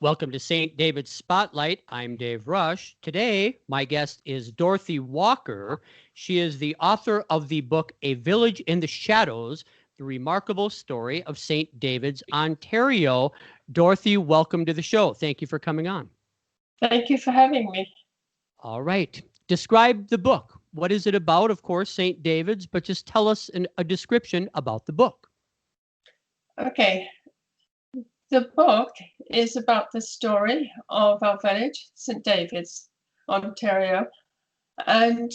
Welcome to St. David's Spotlight. I'm Dave Rush. Today, my guest is Dorothy Walker. She is the author of the book A Village in the Shadows, the remarkable story of St. David's, Ontario. Dorothy, welcome to the show. Thank you for coming on. Thank you for having me. All right. Describe the book. What is it about? Of course, St. David's, but just tell us a description about the book. Okay. The book is about the story of our village, St. David's, Ontario. And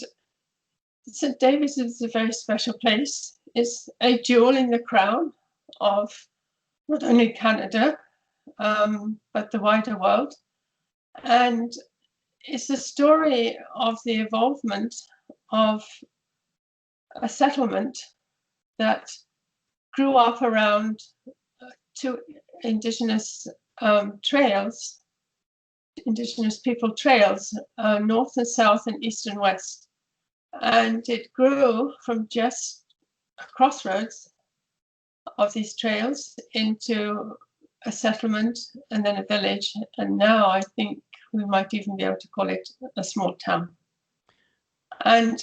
St. David's is a very special place. It's a jewel in the crown of not only Canada, but the wider world. And it's the story of the involvement of a settlement that grew up around two Indigenous trails, Indigenous people trails, north and south and east and west. And it grew from just a crossroads of these trails into a settlement and then a village. And now I think we might even be able to call it a small town. And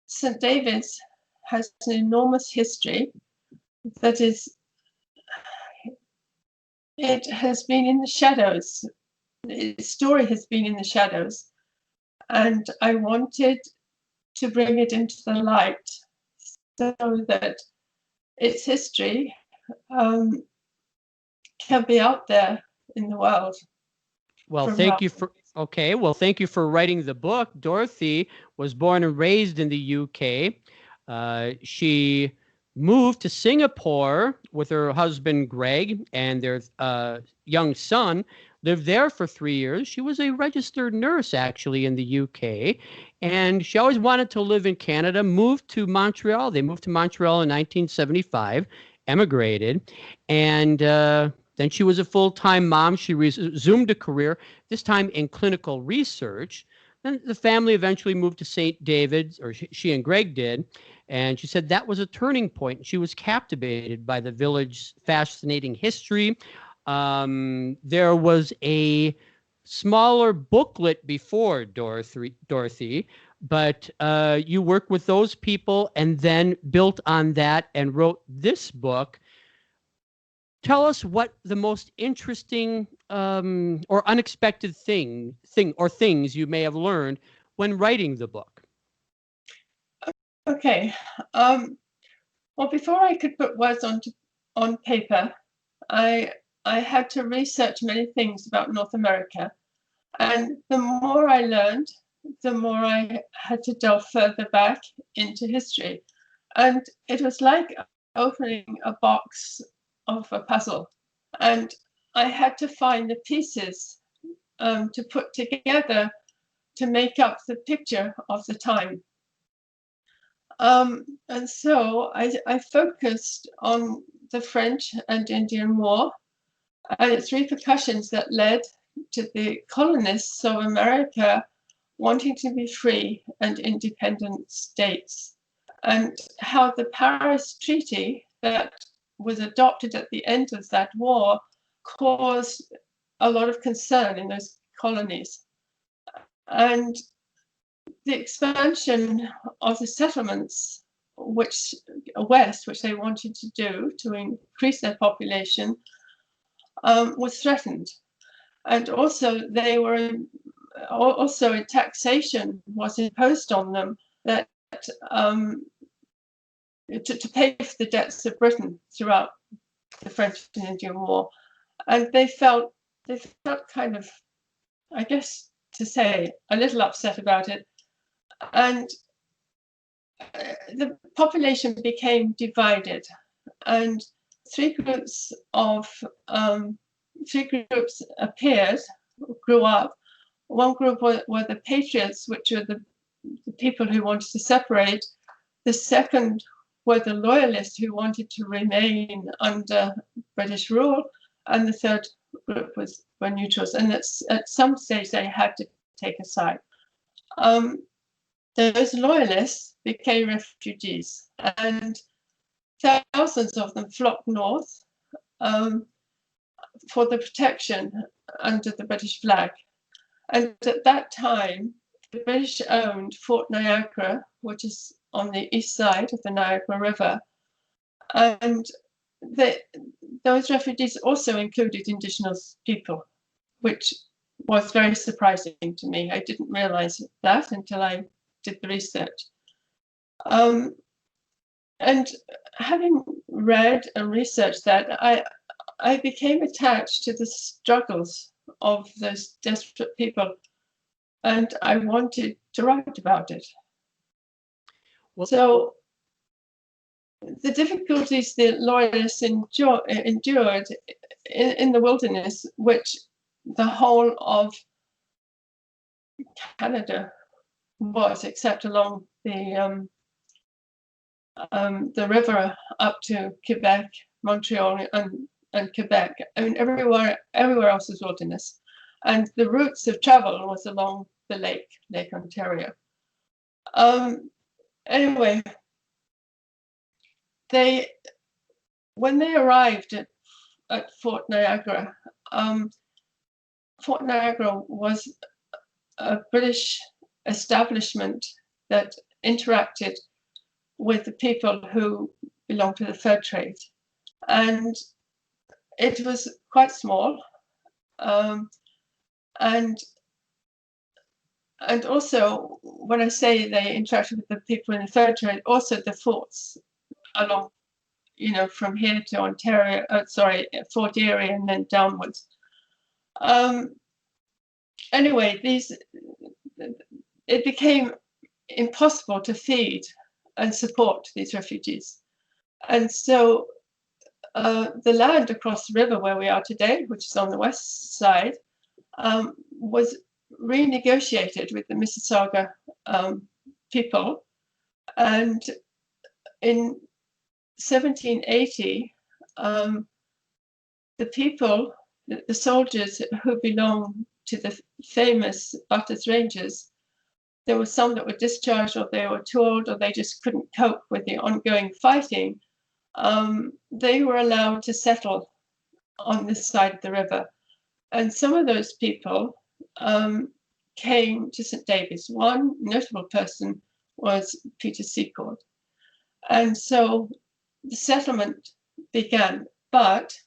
St. David's has an enormous history that is, it has been in the shadows. Its story has been in the shadows. And I wanted to bring it into the light so that its history can be out there in the world. Well, thank you for writing the book. Dorothy was born and raised in the UK. She moved to Singapore with her husband, Greg, and their young son, lived there for 3 years. She was a registered nurse, actually, in the UK, and she always wanted to live in Canada, moved to Montreal. They moved to Montreal in 1975, emigrated, and then she was a full-time mom. She resumed a career, this time in clinical research. Then the family eventually moved to St. David's, or she and Greg did, and she said that was a turning point. She was captivated by the village's fascinating history. There was a smaller booklet before, Dorothy, but you worked with those people and then built on that and wrote this book. Tell us what the most interesting or unexpected things you may have learned when writing the book. Okay. Well, before I could put words on paper, I had to research many things about North America. And the more I learned, the more I had to delve further back into history. And it was like opening a box of a puzzle. And I had to find the pieces to put together to make up the picture of the time. And so I focused on the French and Indian War and its repercussions that led to the colonists of America wanting to be free and independent states, and how the Paris Treaty that was adopted at the end of that war caused a lot of concern in those colonies. And the expansion of the settlements west, which they wanted to do to increase their population, was threatened. And also a taxation was imposed on them that to pay for the debts of Britain throughout the French and Indian War. And they felt kind of, I guess to say, a little upset about it. And the population became divided, and three groups appeared, grew up. One group were the Patriots, which were the people who wanted to separate. The second were the Loyalists, who wanted to remain under British rule, and the third group were neutrals. And at some stage they had to take a side. Those Loyalists became refugees, and thousands of them flocked north. for the protection under the British flag. And at that time, the British owned Fort Niagara, which is on the east side of the Niagara River. And those refugees also included Indigenous people, which was very surprising to me. I didn't realize that until I did the research. And having read and researched that, I became attached to the struggles of those desperate people, and I wanted to write about it. Well, so the difficulties the Loyalists endured in the wilderness, which the whole of Canada was, except along the river up to Quebec, Montreal, and Quebec. I mean, everywhere else is wilderness, and the routes of travel was along the Lake Ontario. Anyway, when they arrived at Fort Niagara, Fort Niagara was a British establishment that interacted with the people who belonged to the fur trade. And it was quite small. And also, when I say they interacted with the people in the fur trade, also the forts along, from here to Ontario, Fort Erie and then downwards. Anyway, it became impossible to feed and support these refugees. And so the land across the river where we are today, which is on the west side, was renegotiated with the Mississauga people. And in 1780, the people, the soldiers who belonged to the famous Butters Rangers, there were some that were discharged, or they were too old, or they just couldn't cope with the ongoing fighting. They were allowed to settle on this side of the river. And some of those people came to St. David's. One notable person was Peter Secord. And so the settlement began. But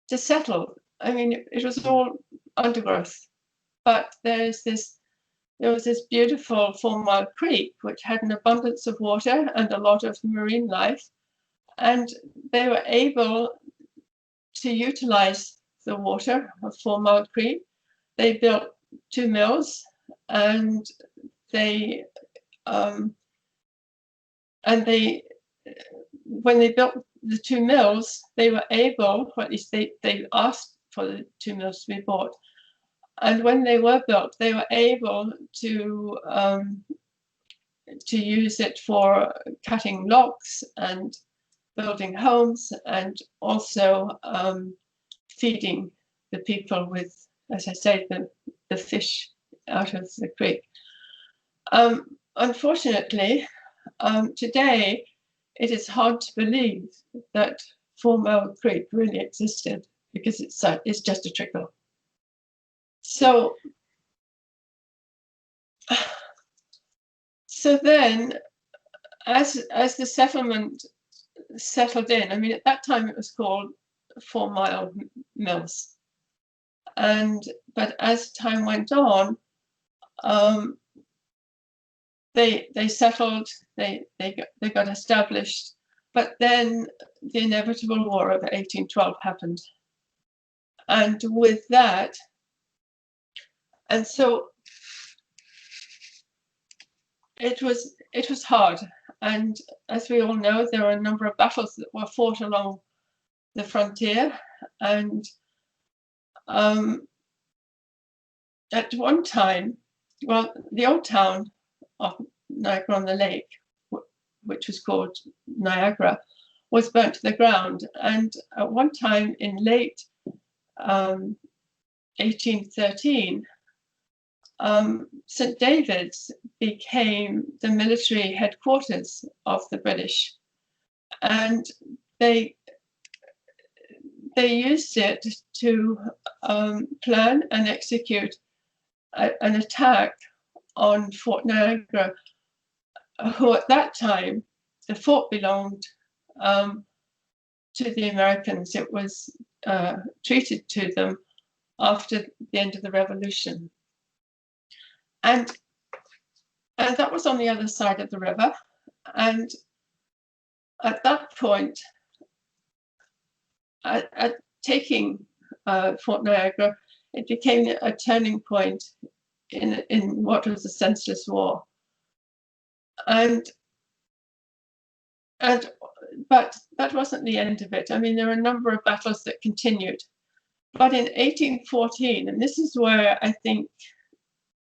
to settle, I mean, it was all undergrowth. But there was this beautiful 4 Mile Creek, which had an abundance of water and a lot of marine life. And they were able to utilize the water of 4 Mile Creek. They built 2 mills, and when they built the 2 mills, they were able, or at least they asked for the 2 mills to be bought. And when they were built, they were able to use it for cutting logs and building homes, and also feeding the people with, as I say, the fish out of the creek. Unfortunately, today it is hard to believe that 4 Mile Creek really existed, because it's just a trickle. So then, as the settlement settled in, I mean, at that time it was called 4 Mile Mills, but as time went on, they settled, they got established, but then the inevitable War of 1812 happened, and with that, and so it was hard. And as we all know, there were a number of battles that were fought along the frontier. And at one time, well, the old town of Niagara-on-the-Lake, which was called Niagara, was burnt to the ground. And at one time in late 1813, St. David's became the military headquarters of the British, and they they used it to plan and execute an attack on Fort Niagara, who at that time, the fort belonged to the Americans. It was treated to them after the end of the Revolution. And that was on the other side of the river. And at that point, at taking Fort Niagara, it became a turning point in what was a senseless war. But that wasn't the end of it. I mean, there were a number of battles that continued. But in 1814, and this is where I think,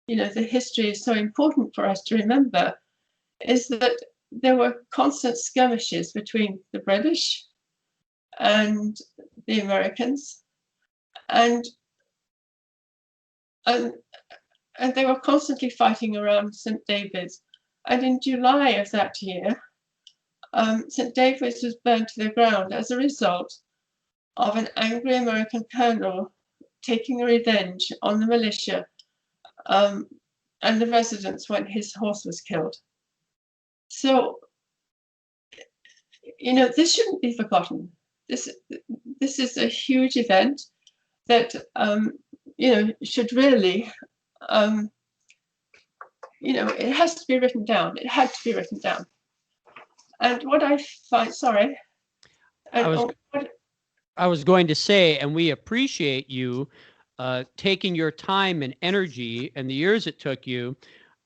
the history is so important for us to remember, is that there were constant skirmishes between the British and the Americans, and they were constantly fighting around St. David's. And in July of that year, St. David's was burned to the ground as a result of an angry American colonel taking revenge on the militia and the residents when his horse was killed. So, this shouldn't be forgotten. This is a huge event that should really, it has to be written down. It had to be written down. And what I find, sorry. I was going to say, and we appreciate you taking your time and energy and the years it took you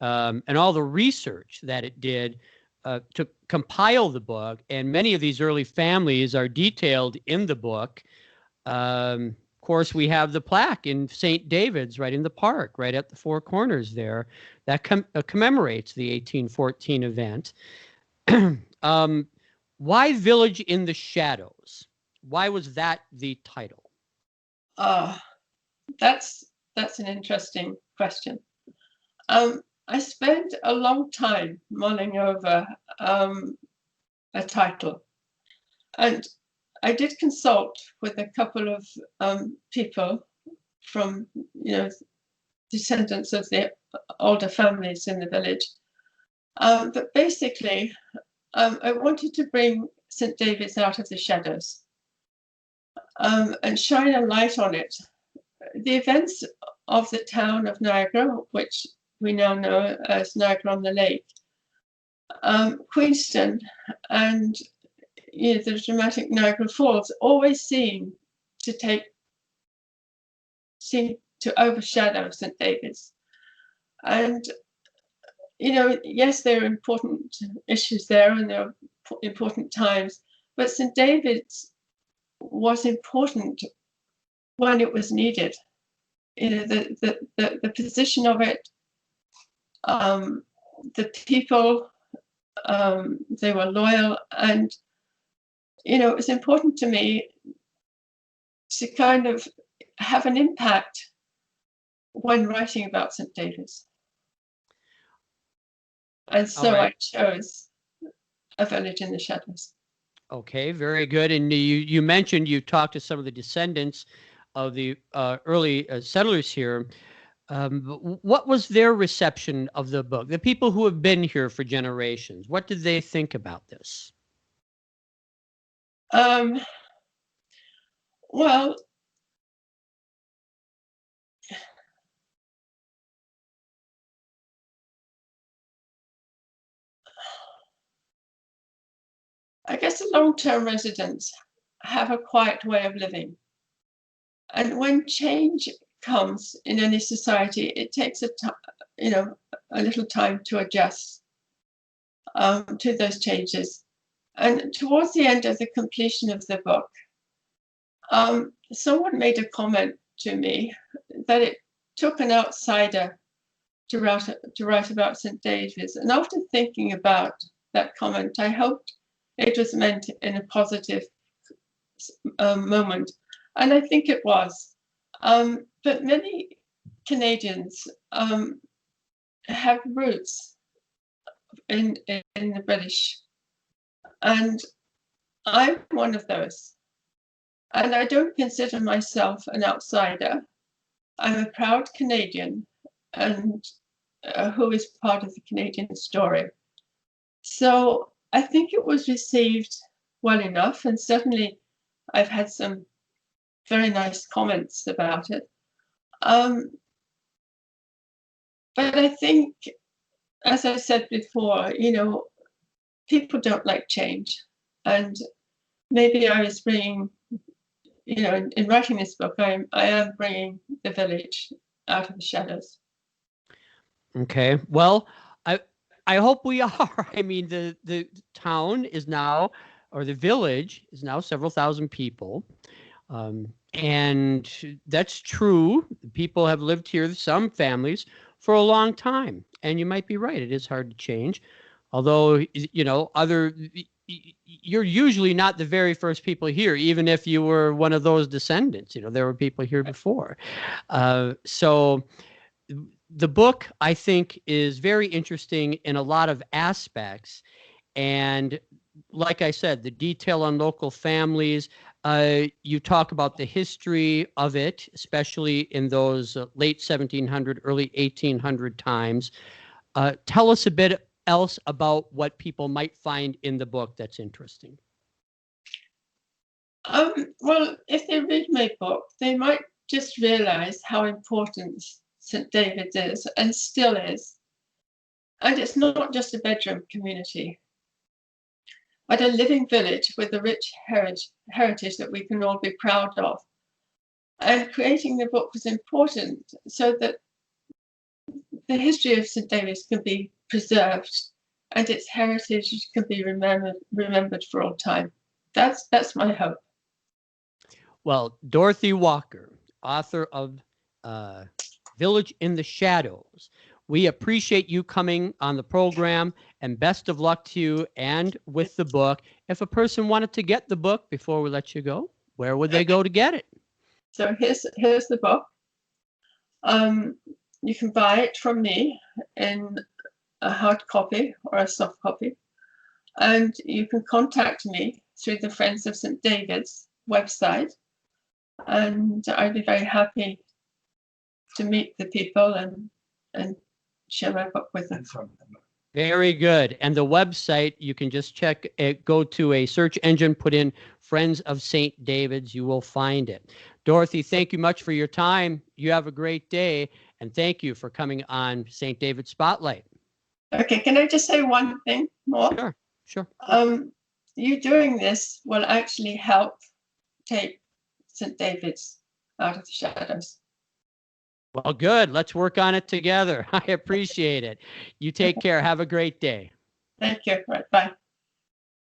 and all the research that it did to compile the book. And many of these early families are detailed in the book. Of course, we have the plaque in St. David's right in the park, right at the Four Corners there, that commemorates the 1814 event. Why Village in the Shadows? Why was that the title? That's an interesting question. I spent a long time mulling over a title, and I did consult with a couple of people from, descendants of the older families in the village. But basically, I wanted to bring St. David's out of the shadows and shine a light on it. The events of the town of Niagara, which we now know as Niagara-on-the-Lake, Queenston, and the dramatic Niagara Falls always seem to overshadow St. David's. And yes, there are important issues there, and there are important times, but St. David's was important when it was needed. The position of it, the people, they were loyal, and it was important to me to kind of have an impact when writing about St. David's. And so I chose A Village in the Shadows. Okay, very good. And you mentioned you talked to some of the descendants of the early settlers here. What was their reception of the book? The people who have been here for generations, what did they think about this? Well, I guess the long-term residents have a quiet way of living. And when change comes in any society, it takes a little time to adjust to those changes. And towards the end of the completion of the book, someone made a comment to me that it took an outsider to write about St. David's. And after thinking about that comment, I hoped it was meant in a positive moment. And I think it was. But many Canadians have roots in the British. And I'm one of those. And I don't consider myself an outsider. I'm a proud Canadian and who is part of the Canadian story. So I think it was received well enough, and certainly I've had some very nice comments about it. But I think, as I said before, you know, people don't like change. And maybe I was bringing, you know, in writing this book, I am bringing the village out of the shadows. Okay. Well, I hope we are. I mean, the town is now, or the village is now several thousand people. And that's true. People have lived here, some families, for a long time. And you might be right. It is hard to change. Although, you know, you're usually not the very first people here, even if you were one of those descendants. You know, there were people here before. So the book, I think, is very interesting in a lot of aspects. And like I said, the detail on local families, you talk about the history of it, especially in those late 1700, early 1800 times. Tell us a bit else about what people might find in the book that's interesting. Well, if they read my book, they might just realize how important St. David's is and still is. And it's not just a bedroom community, but a living village with a rich heritage that we can all be proud of. And creating the book was important so that the history of St. David's can be preserved and its heritage can be remembered for all time. That's my hope. Well, Dorothy Walker, author of Village in the Shadows. We appreciate you coming on the program, and best of luck to you and with the book. If a person wanted to get the book before we let you go, where would they go to get it? So here's the book. You can buy it from me in a hard copy or a soft copy, and you can contact me through the Friends of St. David's website, and I'd be very happy to meet the people and share my book with them. Very good. And the website, you can just check it, go to a search engine, put in Friends of St. David's, you will find it. Dorothy, thank you much for your time. You have a great day, and thank you for coming on St. David's Spotlight. Okay, can I just say one thing more? Sure. You doing this will actually help take St. David's out of the shadows. Well, good. Let's work on it together. I appreciate it. You take care. Have a great day. Thank you. Right, bye.